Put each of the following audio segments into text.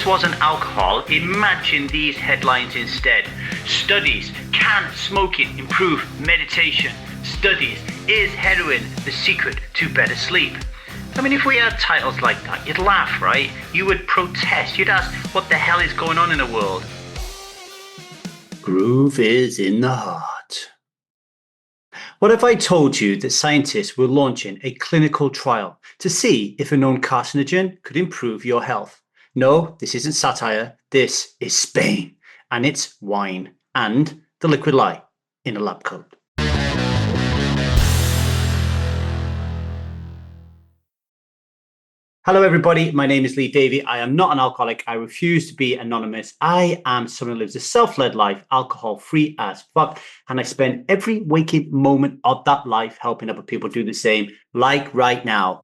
this wasn't alcohol, imagine these headlines instead. Studies, can smoking improve meditation? Studies, is heroin the secret to better sleep? I mean, if we had titles like that, you'd laugh, right? You would protest. You'd ask, what the hell is going on in the world? Groove is in the heart. What if I told you that scientists were launching a clinical trial to see if a known carcinogen could improve your health? No, this isn't satire. This is Spain. And it's wine and the liquid lie in a lab coat. Hello, everybody. My name is Davy. I am not an alcoholic. I refuse to be anonymous. I am someone who lives a self-led life, alcohol-free as fuck. And I spend every waking moment of that life helping other people do the same, like right now.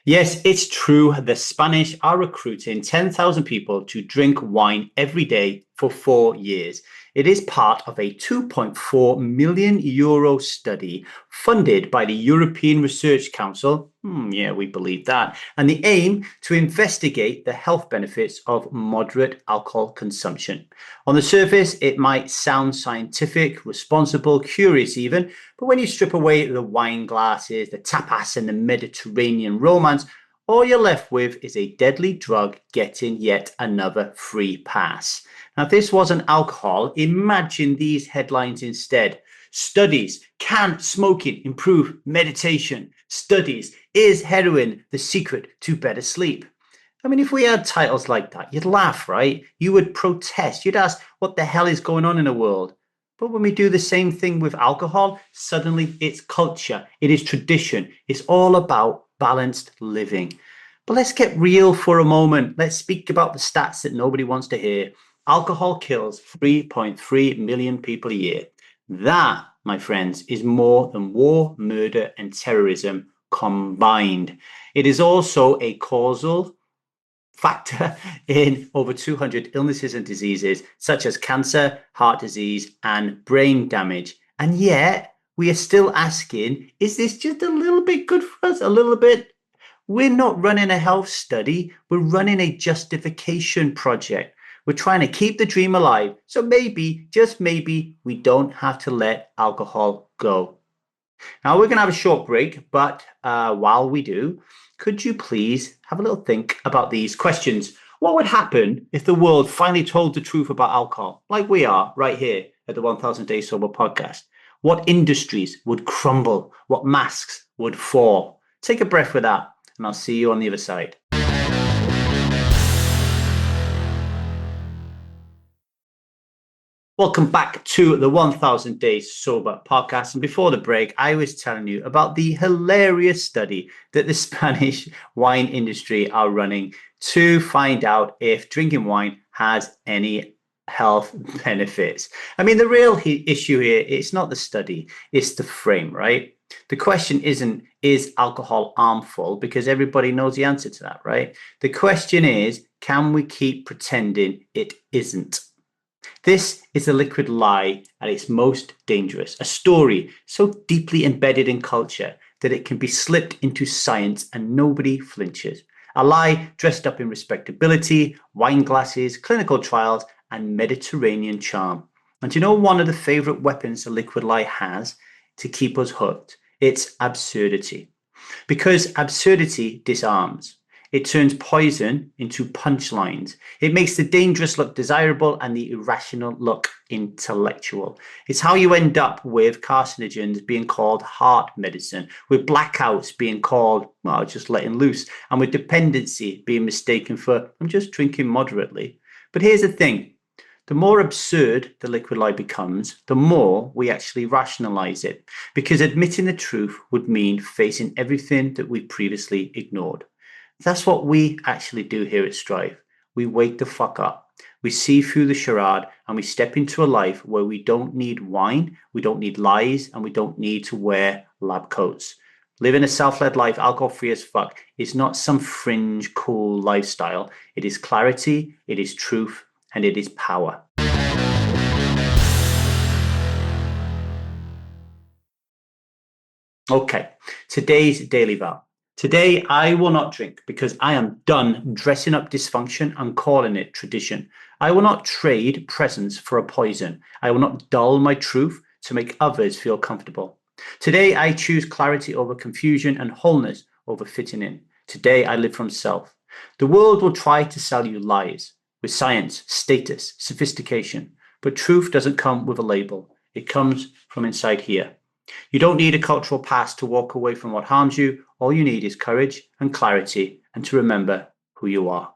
Yes, it's true. The Spanish are recruiting 10,000 people to drink wine every day for 4 years. It is part of a 2.4 million euro study funded by the European Research Council. Yeah, we believe that. And the aim to investigate the health benefits of moderate alcohol consumption. On the surface, it might sound scientific, responsible, curious even, but when you strip away the wine glasses, the tapas and the Mediterranean romance, all you're left with is a deadly drug getting yet another free pass. Now, if this wasn't alcohol, imagine these headlines instead. Studies, can smoking improve meditation? Studies, is heroin the secret to better sleep? I mean, if we had titles like that, you'd laugh, right? You would protest. You'd ask, what the hell is going on in the world? But when we do the same thing with alcohol, suddenly it's culture, it is tradition, it's all about balanced living. But let's get real for a moment. Let's speak about the stats that nobody wants to hear. Alcohol kills 3.3 million people a year. That, my friends, is more than war, murder, and terrorism combined. It is also a causal factor in over 200 illnesses and diseases, such as cancer, heart disease, and brain damage. And yet, we are still asking, is this just a little bit good for us? A little bit? We're not running a health study. We're running a justification project. We're trying to keep the dream alive. So maybe, just maybe, we don't have to let alcohol go. Now, we're going to have a short break, but while we do, could you please have a little think about these questions? What would happen if the world finally told the truth about alcohol, like we are right here at the 1000 Day Sober podcast? What industries would crumble? What masks would fall? Take a breath with that, and I'll see you on the other side. Welcome back to the 1000 Days Sober podcast. And before the break, I was telling you about the hilarious study that the Spanish wine industry are running to find out if drinking wine has any health benefits. I mean, the real issue here, it's not the study, it's the frame, right? The question isn't, is alcohol harmful? Because everybody knows the answer to that, right? The question is, can we keep pretending it isn't? This is a liquid lie at its most dangerous, a story so deeply embedded in culture that it can be slipped into science and nobody flinches. A lie dressed up in respectability, wine glasses, clinical trials, and Mediterranean charm. And you know one of the favorite weapons the liquid lie has to keep us hooked? It's absurdity. Because absurdity disarms. It turns poison into punchlines. It makes the dangerous look desirable and the irrational look intellectual. It's how you end up with carcinogens being called heart medicine, with blackouts being called, well, just letting loose, and with dependency being mistaken for, I'm just drinking moderately. But here's the thing. The more absurd the liquid lie becomes, the more we actually rationalize it, because admitting the truth would mean facing everything that we previously ignored. That's what we actually do here at Strive. We wake the fuck up. We see through the charade and we step into a life where we don't need wine, we don't need lies, and we don't need to wear lab coats. Living a self-led life, alcohol-free as fuck, is not some fringe cool lifestyle. It is clarity, it is truth, and it is power. Okay, today's daily vow. Today, I will not drink because I am done dressing up dysfunction and calling it tradition. I will not trade presents for a poison. I will not dull my truth to make others feel comfortable. Today, I choose clarity over confusion and wholeness over fitting in. Today, I live from self. The world will try to sell you lies with science, status, sophistication, but truth doesn't come with a label. It comes from inside here. You don't need a cultural past to walk away from what harms you. All you need is courage and clarity and to remember who you are.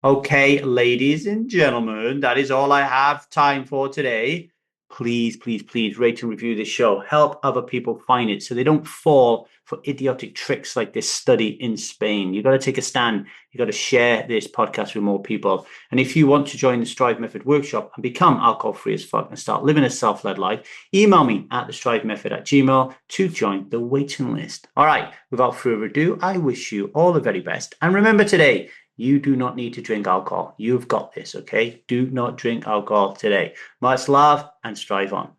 Okay, ladies and gentlemen, that is all I have time for today. Please, please, please rate and review this show. Help other people find it so they don't fall for idiotic tricks like this study in Spain. You've got to take a stand. You've got to share this podcast with more people. And if you want to join the Strive Method workshop and become alcohol-free as fuck and start living a self-led life, email me at thestrivemethod@gmail.com to join the waiting list. All right, without further ado, I wish you all the very best. And remember today, you do not need to drink alcohol. You've got this, okay? Do not drink alcohol today. Much love and strive on.